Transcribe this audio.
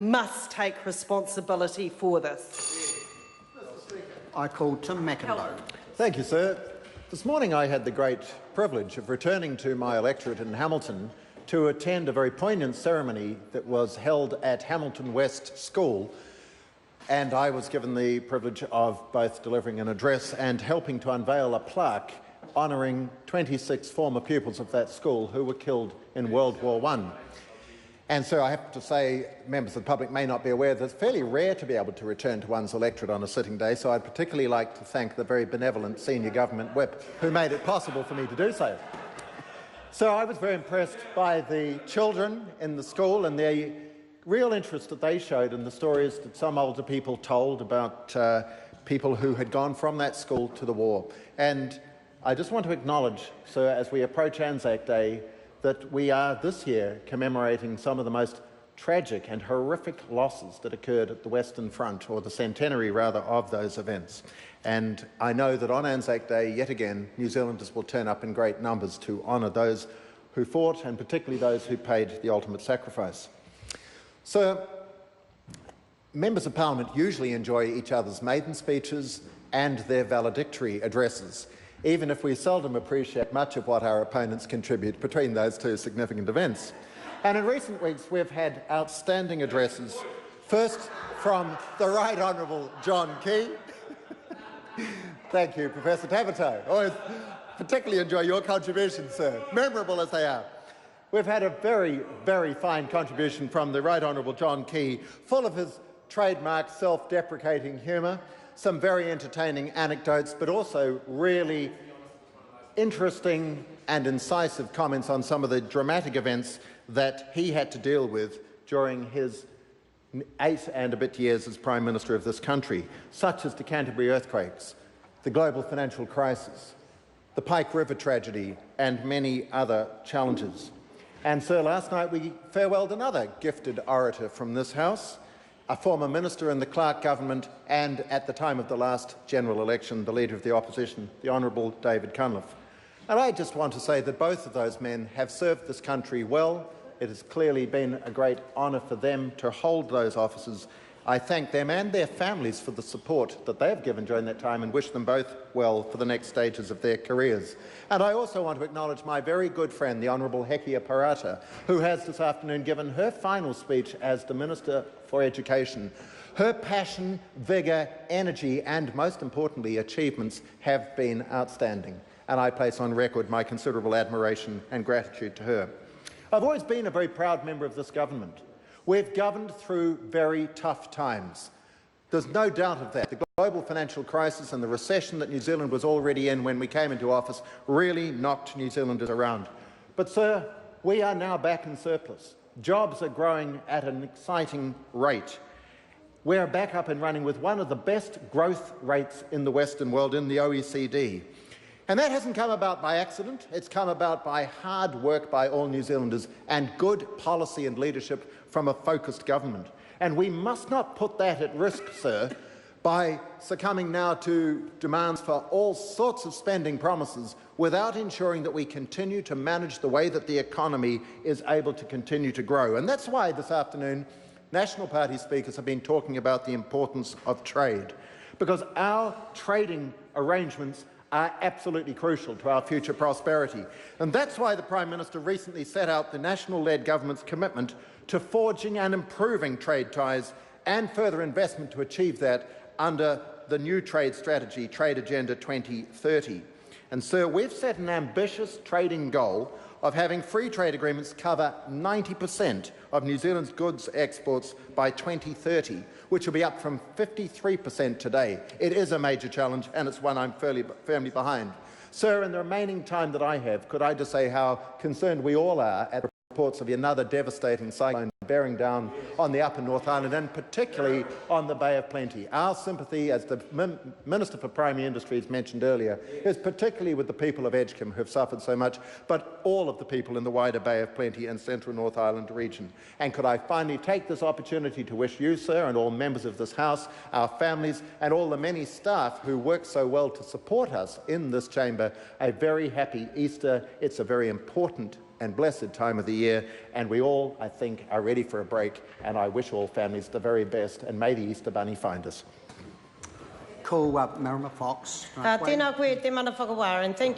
must take responsibility for this. I call Tim Macindoe. Thank you, sir. This morning I had the great privilege of returning to my electorate in Hamilton to attend a very poignant ceremony that was held at Hamilton West School, and I was given the privilege of both delivering an address and helping to unveil a plaque honouring 26 former pupils of that school who were killed in World War I. And so I have to say, members of the public may not be aware that it's fairly rare to be able to return to one's electorate on a sitting day, so I'd particularly like to thank the very benevolent senior government whip who made it possible for me to do so. So I was very impressed by the children in the school and the real interest that they showed in the stories that some older people told about people who had gone from that school to the war. And I just want to acknowledge, sir, as we approach Anzac Day, that we are this year commemorating some of the most tragic and horrific losses that occurred at the Western Front, or the centenary rather, of those events. And I know that on Anzac Day, yet again, New Zealanders will turn up in great numbers to honour those who fought, and particularly those who paid the ultimate sacrifice. So, members of Parliament usually enjoy each other's maiden speeches and their valedictory addresses, even if we seldom appreciate much of what our opponents contribute between those two significant events. And in recent weeks we've had outstanding addresses, first from the Right Honourable John Key. Thank you, Professor Tabato. Always particularly enjoy your contributions, sir, memorable as they are. We've had a very, very fine contribution from the Right Honourable John Key, full of his trademark self-deprecating humour, some very entertaining anecdotes, but also really interesting and incisive comments on some of the dramatic events that he had to deal with during his 8 and a bit years as Prime Minister of this country, such as the Canterbury earthquakes, the global financial crisis, the Pike River tragedy, and many other challenges. And, sir, last night we farewelled another gifted orator from this House, a former minister in the Clark government, and at the time of the last general election, the Leader of the Opposition, the Honourable David Cunliffe. And I just want to say that both of those men have served this country well. It has clearly been a great honour for them to hold those offices. I thank them and their families for the support that they have given during that time and wish them both well for the next stages of their careers. And I also want to acknowledge my very good friend, the Honourable Hekia Parata, who has this afternoon given her final speech as the Minister for Education. Her passion, vigour, energy and, most importantly, achievements have been outstanding, and I place on record my considerable admiration and gratitude to her. I've always been a very proud member of this government. We've governed through very tough times. There's no doubt of that. The global financial crisis and the recession that New Zealand was already in when we came into office really knocked New Zealanders around. But, sir, we are now back in surplus. Jobs are growing at an exciting rate. We're back up and running with one of the best growth rates in the Western world, in the OECD. And that hasn't come about by accident. It's come about by hard work by all New Zealanders and good policy and leadership from a focused government. And we must not put that at risk, sir, by succumbing now to demands for all sorts of spending promises without ensuring that we continue to manage the way that the economy is able to continue to grow. And that's why this afternoon National Party speakers have been talking about the importance of trade, because our trading arrangements are absolutely crucial to our future prosperity. And that's why the Prime Minister recently set out the National-led government's commitment to forging and improving trade ties and further investment to achieve that under the new trade strategy, Trade Agenda 2030. And, sir, we've set an ambitious trading goal of having free trade agreements cover 90% of New Zealand's goods exports by 2030, which will be up from 53% today. It is a major challenge, and it's one I'm firmly behind. Sir, in the remaining time that I have, could I just say how concerned we all are at reports of another devastating cyclone bearing down on the upper North Island and particularly on the Bay of Plenty. Our sympathy, as the Minister for Primary Industries mentioned earlier, is particularly with the people of Edgecombe who have suffered so much, but all of the people in the wider Bay of Plenty and Central North Island region. And could I finally take this opportunity to wish you, sir, and all members of this House, our families and all the many staff who work so well to support us in this chamber, a very happy Easter. It's a very important and blessed time of the year, and we all, I think, are ready for a break, and I wish all families the very best, and may the Easter Bunny find us. Call Marama Fox. Tēnā koe te mana whakawāran. Thank you.